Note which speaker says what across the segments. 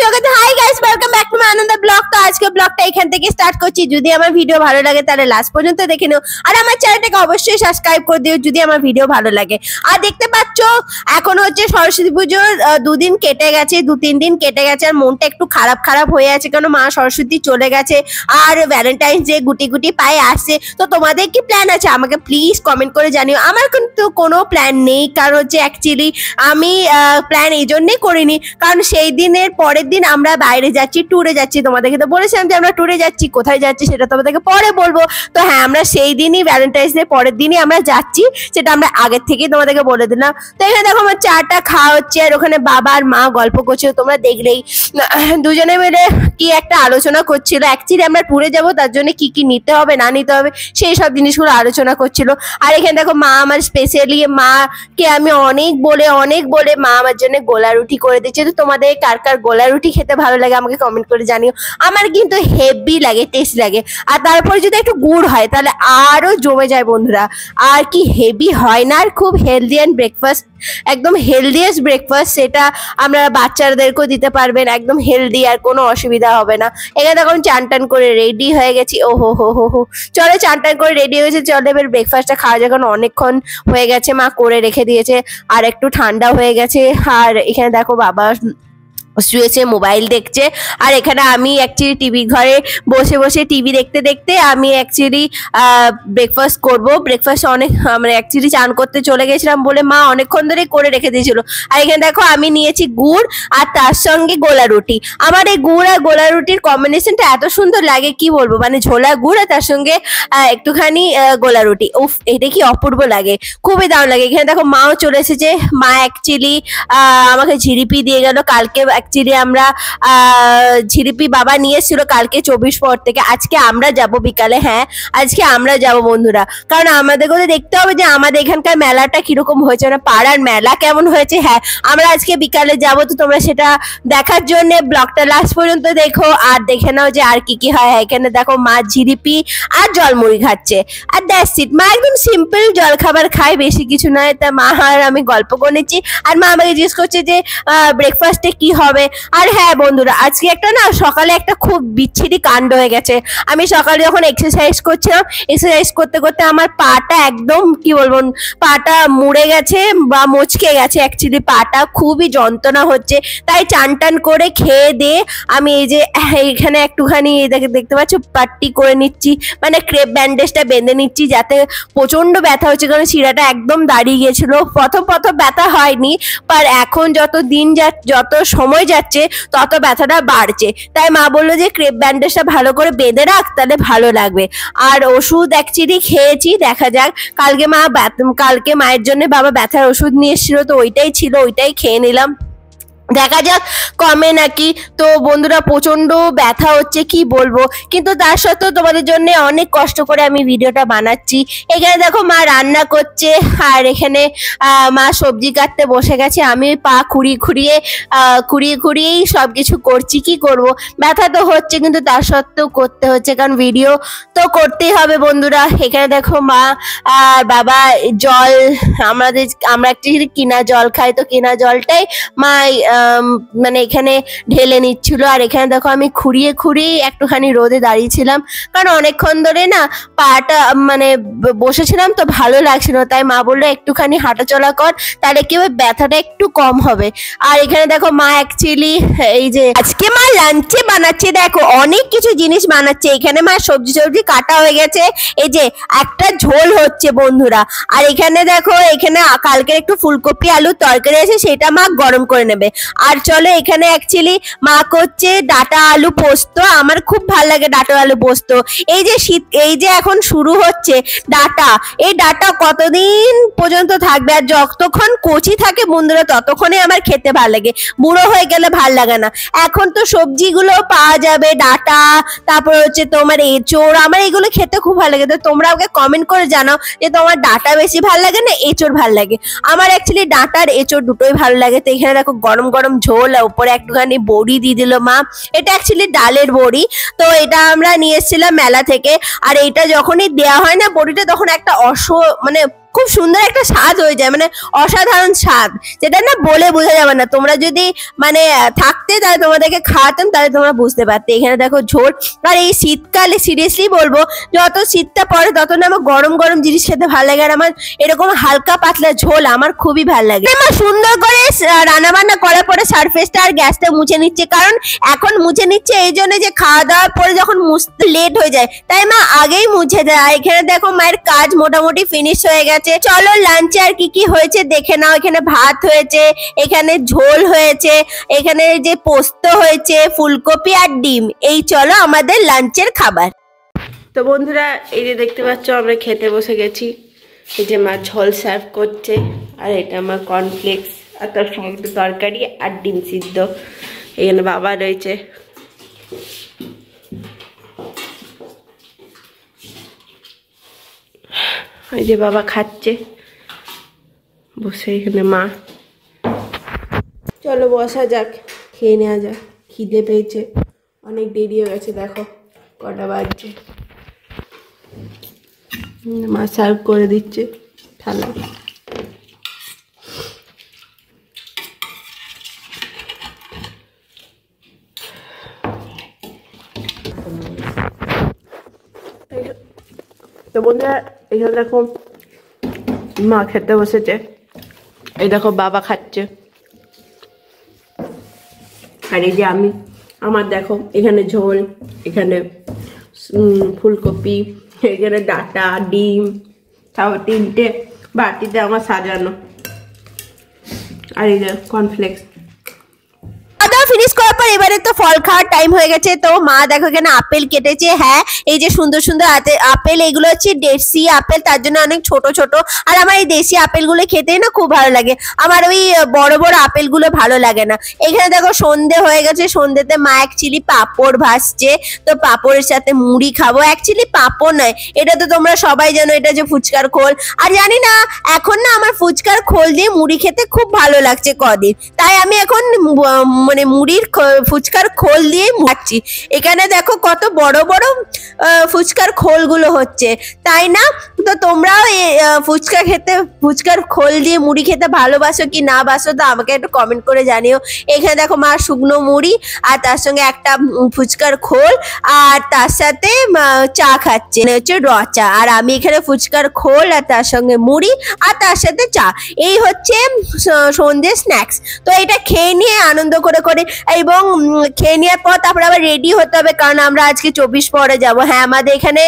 Speaker 1: High guys, welcome back to my Ananda blog. তো আজকে ব্লগটা এখান থেকে স্টার্ট করছি। যদি আমার ভিডিও ভালো লাগে তাহলে লাস্ট পর্যন্ত দেখে নিও, আর আমার চ্যানেলটাকে অবশ্যই সাবস্ক্রাইব করে দিও যদি আমার ভিডিও ভালো লাগে। আর দেখতে পাচ্ছ এখন হচ্ছে সরস্বতী পুজোর 2 দিন কেটে গেছে, 2-3 দিন কেটে গেছে, আর মনটা একটু খারাপ খারাপ হয়ে আছে, কারণ মা সরস্বতী চলে গেছে আর ভ্যালেন্টাইন্স ডে গুটি গুটি পায়ে আসছে। তো তোমাদের কি প্ল্যান আছে আমাকে প্লিজ কমেন্ট করে জানিও। আমার কিন্তু কোনো প্ল্যান নেই, কারণ হচ্ছে অ্যাকচুয়ালি আমি প্ল্যান এই জন্যই করিনি, কারণ সেই দিনের পরের দিন আমরা বাইরে যাচ্ছি, ট্যুরে যাচ্ছি। তোমাদেরকে তো বলেছিলাম যে আমরা ট্যুরে যাচ্ছি, কোথায় যাচ্ছি সেটা তোমাদেরকে পরে বলবো। তো হ্যাঁ, আমরা সেই দিনই ভ্যালেন্টাইন্স ডে পরের দিনই আমরা যাচ্ছি, সেটা আমরা আগের থেকেই তোমাদেরকে বলে দিলাম। তো এখানে দেখো আমার চাটা খাওয়া হচ্ছে, আর ওখানে বাবা আর মা গল্প করছিল, তোমরা দেখলেই। দুজনে মিলে কি একটা আলোচনা করছিল। অ্যাকচুয়ালি আমরা ট্যুরে যাবো, তার জন্য কি কি নিতে হবে না নিতে হবে সেই সব জিনিসগুলো আলোচনা করছিল। আর এখানে দেখো মা আমার স্পেশালি মাকে আমি অনেক বলে মা আমার জন্য গোলা রুটি করে দিচ্ছে। তো তোমাদের কার কার গোলা রুটি খেতে ভালো লাগে আমাকে কমেন্ট করে জানিও। আমার কিন্তু হেভি লাগে, টেস্ট লাগে। আর তারপরে যদি একটু গুড় হয় তাহলে আরো জমে যায় বন্ধুরা। আর কি হেভি হয় না, আর খুব হেলদি অ্যান্ড ব্রেকফাস্ট, একদম হেলদিয়েস্ট ব্রেকফাস্ট। সেটা আমরা বাচ্চাদেরকেও দিতে পারবেন, একদম হেলদি, আর কোনো অসুবিধা হবে না। এখানে এখন চান টান করে রেডি হয়ে গেছি। ও হো, চলো চান টান করে রেডি হয়েছে, চলো এবার ব্রেকফাস্টটা খাওয়া যায়, কারণ অনেকক্ষণ হয়ে গেছে, মা করে রেখে দিয়েছে আর একটু ঠান্ডা হয়ে গেছে। আর এখানে দেখো বাবা শুয়েছে, মোবাইল দেখছে, আর এখানে আমি অ্যাকচুয়ালি টিভি ঘরে বসে বসে টিভি দেখতে দেখতে আমি অ্যাকচুয়ালি ব্রেকফাস্ট করব। ব্রেকফাস্ট অনেক মানে অ্যাকচুয়ালি চান করতে চলে গেছিলাম বলে মা অনেকক্ষণ ধরে করে রেখে দিয়েছিল। আর এখানে দেখো আমি নিয়েছি গুড় আর তার সঙ্গে গোলা রুটি। আমার এই গুড় আর গোলা রুটির কম্বিনেশনটা এত সুন্দর লাগে কি বলবো, মানে ঝোলা গুড় আর তার সঙ্গে একটুখানি গোলা রুটি, উফ এটা কি অপূর্ব লাগে, খুবই দারুণ লাগে। এখানে দেখো মাও চলে এসেছে। মা অ্যাকচুয়ালি আমাকে ঝিরিপি দিয়ে গেল কালকে। অ্যাকচুয়ালি আমরা ঝিরিপি বাবা নিয়ে এসেছিল কালকে 24 পর থেকে। আজকে আমরা যাব বিকালে, হ্যাঁ আজকে আমরা যাব বন্ধুরা, কারণ আমাদেরকে তো দেখতে হবে যে আমাদের এখানকার মেলাটা কিরকম হয়েছে, মানে পাড়ার মেলা কেমন হয়েছে। হ্যাঁ আমরা আজকে বিকালে যাব, তো তোমরা সেটা দেখার জন্য ব্লগটা লাস্ট পর্যন্ত দেখো আর দেখে নাও যে আর কি কি হয়। এখানে দেখো মা ঝিরিপি আর জলমুড়ি খাচ্ছে, আর দ্যাটস ইট। মা একদম সিম্পল জল খাবার খায়, বেশি কিছু নয়। তা মা আর আমি গল্প করেছি, আর মা আমাকে জিজ্ঞেস করছে যে ব্রেকফাস্টে কি হবে। আর হ্যাঁ বন্ধুরা, আজকে একটা না সকালে একটা খুব বিচ্ছিরি কাণ্ড হয়ে গেছে। আমি সকালে যখন এক্সারসাইজ করছিলাম, এক্সারসাইজ করতে করতে আমার পাটা একদম কি বলবো, পাটা মুড়ে গেছে বা মচকে গেছে। অ্যাকচুয়ালি পাটা খুবই যন্ত্রণা হচ্ছে, তাই চান টান করে খেয়ে দিয়ে আমি এই যে এইখানে একটুখানি দেখতে পাচ্ছ পাট্টি করে নিচ্ছি, মানে ক্রেপ ব্যান্ডেজটা বেঁধে নিচ্ছি, যাতে প্রচন্ড ব্যথা হচ্ছে, কারণ শিরাটা একদম দাঁড়িয়ে গেছিল। প্রথম ব্যথা হয়নি, আর এখন যত সময় যাচ্ছে তত ব্যথাটা বাড়ছে। তাই মা বললো যে ক্রেপ ব্যান্ডেজটা ভালো করে বেঁধে রাখ, তাহলে ভালো লাগবে। আর ওষুধ অ্যাকচুয়ালি খেয়েছি, দেখা যাক। কালকে মায়ের জন্য বাবা ব্যথার ওষুধ নিয়ে এসেছিল, তো ওইটাই ছিল, ওইটাই খেয়ে নিলাম, দেখা যাক কমে নাকি। তো বন্ধুরা প্রচন্ড ব্যথা হচ্ছে কি বলবো, কিন্তু তার সত্ত্বেও তোমাদের জন্য অনেক কষ্ট করে আমি ভিডিওটা বানাচ্ছি। এখানে দেখো মা রান্না করছে, আর এখানে মা সবজি কাটতে বসে গেছে। আমি পা খুঁড়িয়েই সবকিছু করছি, কি করব, ব্যথা তো হচ্ছে কিন্তু তার সত্ত্বেও করতে হচ্ছে, কারণ ভিডিও তো করতেই হবে বন্ধুরা। এখানে দেখো মা আর বাবা জল, আমরা একটু কিনা জল খাই, তো কিনা জলটাই মা মানে এখানে ঢেলে নিচ্ছিল। আর এখানে দেখো আমি খুঁড়িয়ে একটুখানি রোদে দাঁড়িয়েছিলাম, কারণ অনেকক্ষণ ধরে না পাটা মানে বসেছিলাম তো ভালো লাগছিল, তাই মা বললো একটুখানি হাঁটাচলা কর, তাহলে কি হবে ব্যথাটা একটু কম হবে। আর এখানে দেখো মা অ্যাকচুয়ালি এই যে আজকে মা লাঞ্চে বানাচ্ছে, দেখো অনেক কিছু জিনিস বানাচ্ছে। এখানে মা সবজি কাটা হয়ে গেছে, এই যে একটা ঝোল হচ্ছে বন্ধুরা। আর এখানে দেখো এখানে কালকের একটু ফুলকপি আলুর তরকারি আছে, সেটা মা গরম করে নেবে। আর চলো এখানে অ্যাকচুয়ালি মা করছে ডাটা আলু পোস্ত। আমার খুব ভালো লাগে ডাটা আলু পোস্ত। এই যে শীত, এই যে এখন শুরু হচ্ছে ডাটা, এই ডাটা কতদিন পর্যন্ত থাকবে, আর যতক্ষণ কচি থাকে বন্ধুরা ততক্ষণে আমার খেতে ভালো লাগে, বুড়ো হয়ে গেলে ভালো লাগে না। এখন তো সবজিগুলো পাওয়া যাবে, ডাটা, তারপর হচ্ছে তোমার এঁচোড়, আমার এগুলো খেতে খুব ভালো লাগে। তো তোমরা আমাকে কমেন্ট করে জানাও যে তোমার ডাটা বেশি ভালো লাগে না এঁচোড় ভালো লাগে। আমার অ্যাকচুয়ালি ডাটা আর এঁচোড় দুটোই ভালো লাগে। তো এখানে দেখো গরম গরম ঝোল, উপরে একটুখানি বড়ি দিয়ে দিল মা। এটা অ্যাকচুয়ালি ডালের বড়ি, তো এটা আমরা নিয়ে এসেছিলাম মেলা থেকে। আর এইটা যখনই দেওয়া হয় না বড়িটা, তখন একটা মানে খুব সুন্দর একটা স্বাদ হয়ে যায়, মানে অসাধারণ স্বাদ, যেটা না বলে বোঝা যাবে না। তোমরা যদি মানে থাকতে তাহলে তোমাদেরকে খাওয়াতাম, তাহলে তোমরা বুঝতে পারতে। এখানে দেখো ঝোল। আর এই শীতকালে সিরিয়াসলি বলবো, যত শীতটা পড়ে তত না আমার গরম গরম জিনিস খেতে ভালো লাগে। আর আমার এরকম হালকা পাতলা ঝোল আমার খুবই ভালো লাগে। আমার সুন্দর করে রান্না বান্না করার পরে সারফেসটা আর গ্যাসটা মুছে নিচ্ছে, কারণ এখন মুছে নিচ্ছে এই জন্য যে খাওয়া দাওয়ার পরে যখন মুছতে লেট হয়ে যায়, তাই মা আগেই মুছে দেয়। এখানে দেখো মায়ের কাজ মোটামুটি ফিনিশ হয়ে গেছে। চলো লাঞ্চে আর কি কি হয়েছে দেখে নাও। এখানে ভাত হয়েছে, এখানে ঝোল হয়েছে, এখানে যে পোস্ত হয়েছে, ফুলকপি আর ডিম। এই চলো আমাদের লাঞ্চের খাবার।
Speaker 2: তো বন্ধুরা, এই যে দেখতে পাচ্ছ আমরা খেতে বসে গেছি। এই যে মা ঝোল সার্ভ করছে, আর এটা আমার কর্নফ্লেক্স, আর তার সঙ্গে একটু তরকারি আর ডিম সিদ্ধ। এখানে বাবা রয়েছে। এই যে বাবা খাচ্ছে বসে, এখানে মা। চলো বসা যাক, খেয়ে নেওয়া যাক, খিদে পেয়েছে, অনেক দেরি হয়ে গেছে। দেখো কটা বাজছে। মা সার্ভ করে দিচ্ছে থালা। তো বন্ধুরা, এখানে দেখো মা খেতে বসেছে। এই দেখো বাবা খাচ্ছে, আর এই যে আমি। আমার দেখো এখানে ঝোল, এখানে ফুলকপি, এখানে ডাটা, ডিম, তাও 3টে বাটিতে আমার সাজানো, আর এই যে কর্নফ্লেক্স।
Speaker 1: ফিনিশ করার পর এবারে তো ফল খাওয়ার টাইম হয়ে গেছে। তো মা দেখো এখানে আপেল কেটেছে। হ্যাঁ, এই যে সুন্দর সুন্দর আপেল, এগুলো হচ্ছে দেশি আপেল, তার জন্য অনেক ছোট ছোট। আর আমার এই দেশি আপেলগুলো খেতেই না খুব ভালো লাগে, আমার ওই বড় বড় আপেলগুলো ভালো লাগে না। এখানে দেখো সন্ধে হয়ে গেছে, সন্ধেতে মা অ্যাকচুয়ালি পাঁপড় ভাজছে। তো পাঁপড়ের সাথে মুড়ি খাবো। অ্যাকচুয়ালি পাঁপড় নয়, এটা তো তোমরা সবাই জানো, এটা যে ফুচকার খোল। আর জানি না, এখন না আমার ফুচকার খোল দিয়ে মুড়ি খেতে খুব ভালো লাগছে কদিন, তাই আমি এখন মানে মুড়ির ফুচকার খোল দিয়ে খাচ্ছি। এখানে দেখো কত বড় বড় ফুচকার খোলগুলো হচ্ছে, তাই না? তো তোমরাও ফুচকার খোল দিয়ে মুড়ি খেতে ভালোবাসো কি না বাসো, তো আমাকে একটু কমেন্ট করে জানিও। এখানে দেখো মা শুকনো মুড়ি আর তার সঙ্গে একটা ফুচকার খোল, আর তার সাথে চা খাচ্ছে, হচ্ছে র চা। আর আমি এখানে ফুচকার খোল আর তার সঙ্গে মুড়ি আর তার সাথে চা। এই হচ্ছে সন্ধ্যে স্ন্যাক্স। তো এটা খেয়ে নিয়ে আনন্দ করে করে, এবং খেয়ে নেওয়ার পর তারপর আবার রেডি হতে হবে, কারণ আমরা আজকে 24 পরে যাব। হ্যাঁ, আমাদের এখানে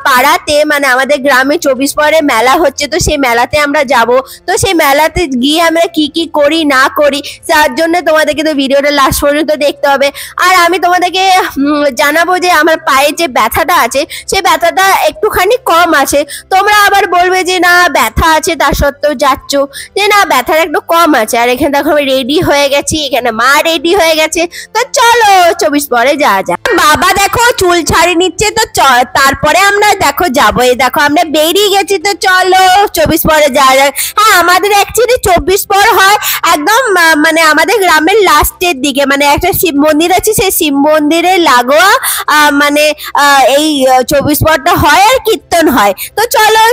Speaker 1: পাড়াতে, মানে আমাদের গ্রামে 24 পরে মেলা হচ্ছে, তো সেই মেলাতে আমরা যাব। তো সেই মেলাতে গিয়ে আমরা কি কি করি না করি, তার জন্য তোমাদেরকে তো ভিডিওটা লাস্ট পর্যন্ত দেখতে হবে। আর আমি তোমাদেরকে জানাবো যে আমার পায়ে যে ব্যথাটা আছে, সেই ব্যথাটা একটুখানি কম আছে। তোমরা আবার বলবে যে না ব্যথা আছে তার সত্ত্বেও যাচ্ছ, যে না ব্যথাটা একটু কম আছে। আর এখানে দেখো আমি রেডি হয়ে গেছি, এখানে মা রেডি হয়ে গেছে। তো চলো 24 পরে যাওয়া যাক। বাবা দেখো চুল ছাড়িয়ে নিচ্ছে, তো তারপরে আমরা দেখো যাবো। এই দেখো আমরা বেরিয়ে গেছি, তো চলো 24 পরে যাওয়া যাক। হ্যাঁ, আমাদের অ্যাকচুয়ালি 24 পর হয় একদম মানে আমাদের গ্রামের লাস্টের দিকে, মানে একটা শিব মন্দির আছে, সেই শিব মন্দিরের লাগোয়া মানে এই 24 পরটা হয় আর কীর্তন হয়। তো চলো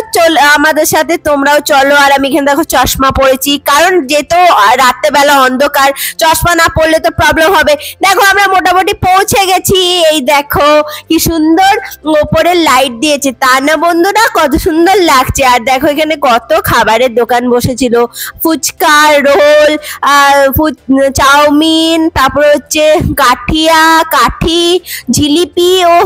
Speaker 1: আমাদের সাথে তোমরাও চলো। আর আমি এখানে দেখো চশমা পরেছি, কারণ যেহেতু রাত্রেবেলা অন্ধকার, চশমা না পড়লে তো প্রবলেম হবে। দেখো আমরা মোটামুটি পৌঁছে গেছি। এই দেখো কি সুন্দর ওপরে লাইট দিয়েছে, তা না বন্ধুরা, কত সুন্দর লাগছে। আর দেখো এখানে কত খাবারের দোকান বসেছিল, ফুচকা, রোল, চাউমিন, তারপর হচ্ছে কাঠি, জিলিপি। ও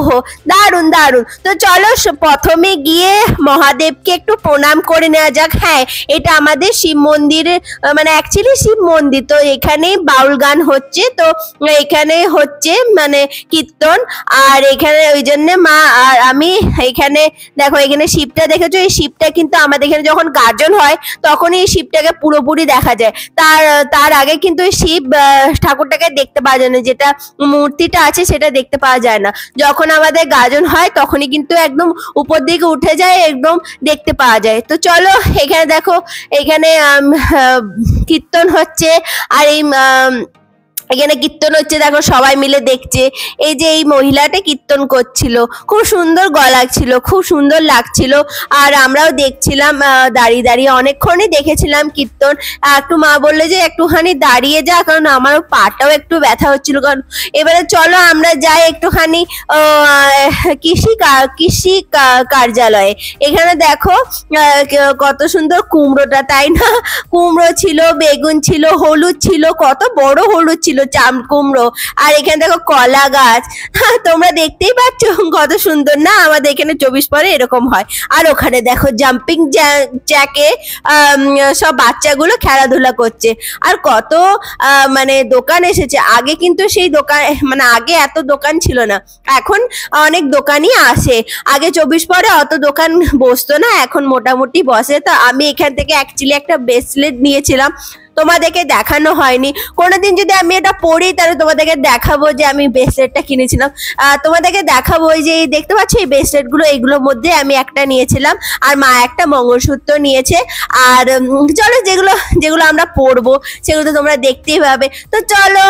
Speaker 1: হো, দারুন দারুন। তো চলো প্রথমে গিয়ে মহাদেবকে একটু প্রণাম করে নেওয়া যাক। হ্যাঁ, এটা আমাদের শিব মন্দিরের, মানে অ্যাকচুয়ালি শিব মন্দির। তো এখানে বাউল গান হচ্ছে, তো এখানে হচ্ছে মানে কীর্তন। আর এখানে ওই জন্য মা আর আমি এখানে দেখো, এখানে শিবটা দেখেছো, এই শিবটা কিন্তু আমাদের এখানে যখন গাজন হয় তখন এই শিবটাকে পুরোপুরি দেখা যায়। তার আগে কিন্তু শিব ঠাকুরটাকে দেখতে পাওয়া যায় না, যেটা মূর্তিটা আছে সেটা দেখতে পাওয়া যায় না। যখন আমাদের গাজন হয় তখনই কিন্তু একদম উপর দিকে উঠে যায়, একদম দেখতে পাওয়া যায়। তো চলো এখানে দেখো, এখানে কীর্তন হচ্ছে। আর এখানে কীর্তন হচ্ছে, দেখো সবাই মিলে দেখছে। এই যে এই মহিলাটা কীর্তন করছিল, খুব সুন্দর গলা ছিল, খুব সুন্দর লাগছিল। আর আমরাও দেখছিলাম দাঁড়িয়ে দাঁড়িয়ে, অনেকক্ষণই দেখেছিলাম কীর্তন। একটু মা বললে যে একটুখানি দাঁড়িয়ে যা, কারণ আমারও পাটাও একটু ব্যথা হচ্ছিল। কারণ এবারে চলো আমরা যাই একটুখানি কৃষি কার্যালয়ে। এখানে দেখো কত সুন্দর কুমড়োটা, তাই না? কুমড়ো ছিল, বেগুন ছিল, হলুদ ছিল, কত বড় হলুদ ছিল, চাম কুমড়ো। আর এখানে দেখো কলা গাছ, তোমরা দেখতেই পাচ্ছ কত সুন্দর না? আমাদের এখানে 24 পরে এরকম হয়। আর ওখানে দেখো জাম্পিং জ্যাকে সব বাচ্চাগুলো খেলাধুলা করছে। আর কত মানে দোকান এসেছে। আগে কিন্তু সেই দোকান, মানে আগে এত দোকান ছিল না, এখন অনেক দোকানই আসে। আগে 24 পরে অত দোকান বসতো না, এখন মোটামুটি বসে। তো আমি এখান থেকে অ্যাকচুয়ালি একটা ব্রেসলেট নিয়েছিলাম, তোমাদেরকে দেখানো হয়নি। কোনোদিন যদি আমি এটা পড়ি তাহলে তোমাদেরকে দেখাবো যে আমি ব্রেসলেটটা কিনেছিলাম। তোমাদেরকে দেখাবো, ওই যে দেখতে পাচ্ছ এই ব্রেসলেট গুলো, এইগুলোর মধ্যে আমি একটা নিয়েছিলাম, আর মা একটা মঙ্গলসূত্র নিয়েছে। আর চলো যেগুলো যেগুলো আমরা পরবো সেগুলো তো তোমরা দেখতেই পাবে। তো চলো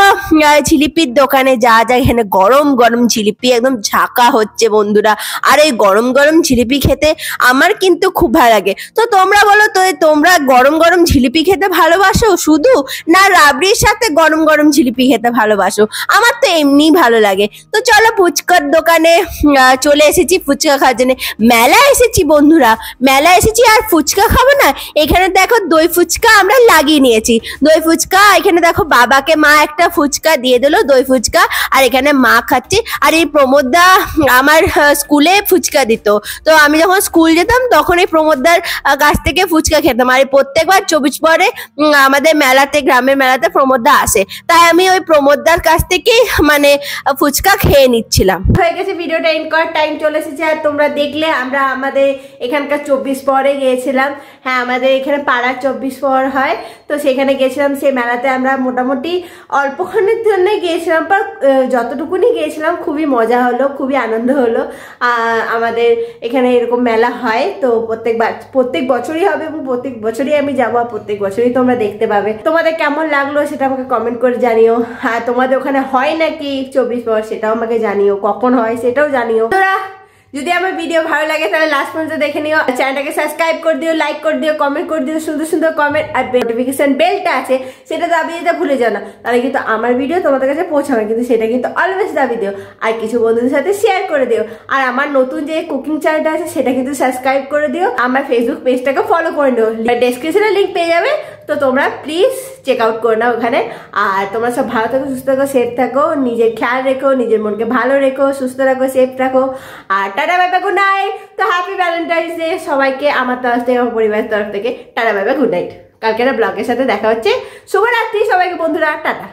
Speaker 1: জিলিপির দোকানে যা যায়। এখানে গরম গরম জিলিপি একদম ঝাঁকা হচ্ছে বন্ধুরা। আর এই গরম গরম জিলিপি খেতে আমার কিন্তু খুব ভালো লাগে। তো তোমরা বলো তো, তোমরা গরম গরম জিলিপি খেতে ভালোবাসো শুধু, না রাবড়ির সাথে গরম গরম জিলিপি খেতে ভালোবাসো? আমার তো এমনি ভালো লাগে। তো চলো ফুচকার দোকানে চলে এসেছি ফুচকা খাওয়ার জন্য। মেলা এসেছি বন্ধুরা, মেলা এসেছি আর ফুচকা খাবো না? এখানে দেখো দই ফুচকা আমরা লাগিয়ে নিয়েছি। দই ফুচকা এখানে দেখো, বাবাকে মা একটা ফুচকা দিয়ে দিল, দই ফুচকা। আর এখানে মা খাচ্ছে। আর এই প্রমোদদা আমার স্কুলে ফুচকা দিত, তো আমি যখন স্কুল যেতাম তখন এই প্রমোদদার কাছ থেকে ফুচকা খেতাম। আর প্রত্যেকবার 24 পরে আমাদের মেলাতে, গ্রামের মেলাতে প্রমোদদা আসে, তাই আমি ওই প্রমোদদার কাছ থেকে মানে ফুচকা খেয়ে নিচ্ছিলাম। হয়ে গেছে, ভিডিওটা এন্ড করার টাইম চলে এসেছে। আর তোমরা দেখলে আমরা আমাদের এখানকার 24 পরে গিয়েছিলাম। হ্যাঁ, আমাদের এখানে পাড়ার 24 পর হয়, তো সেখানে গিয়েছিলাম। সেই মেলাতে আমরা মোটামুটি অল্পক্ষণের জন্য গিয়েছিলাম, বা যতটুকুনি গিয়েছিলাম খুবই মজা হলো, খুবই আনন্দ হলো। আমাদের এখানে এরকম মেলা হয়, তো প্রত্যেক বছরই হবে, এবং প্রত্যেক বছরই আমি যাবো, আর প্রত্যেক বছরই তোমরা দেখতে পাবে। তোমাদের কেমন লাগলো সেটা আমাকে কমেন্ট করে জানিও। আর তোমাদের ওখানে হয় নাকি 24 পর সেটাও আমাকে জানিও, কখন হয় সেটাও জানিও। তোরা যদি আমার ভিডিও ভালো লাগে তাহলে লাস্ট পর্যন্ত দেখে নিও, চ্যানেলটাকে সাবস্ক্রাইব করে দিও, লাইক করে দিও, কমেন্ট করে দিও, সুন্দর সুন্দর কমেন্ট। আর নোটিফিকেশন বেলটা আছে সেটা দাবিয়ে দিতে ভুলে যাও না, তাহলে কিন্তু আমার ভিডিও তোমাদের কাছে পৌঁছাবে, কিন্তু সেটা কিন্তু অলওয়েজ দাবি দিও। আর কিছু বন্ধুদের সাথে শেয়ার করে দিও। আর আমার নতুন যে কুকিং চ্যানেলটা আছে সেটা কিন্তু সাবস্ক্রাইব করে দিও। আমার ফেসবুক পেজটাকে ফলো করে নিও, ডেসক্রিপশনে লিঙ্ক পেয়ে যাবে, তো তোমরা প্লিজ চেক আউট করে নাও ওখানে। আর তোমরা সব ভালো থাকো, সুস্থ থাকো, সেফ থাকো, নিজের খেয়াল রেখো, নিজের মনকে ভালো রেখো, সুস্থ রাখো, সেফ রাখো। আর tata bye bye, good night. তো হ্যাপি ভ্যালেন্টাইন্স ডে সবাইকে আমার তরফ থেকে, আমার পরিবারের তরফ থেকে। Tata bye bye, good night. কালকে একটা ব্লগের সাথে দেখা হচ্ছে। শুভরাত্রি সবাইকে বন্ধুরা, টাটা।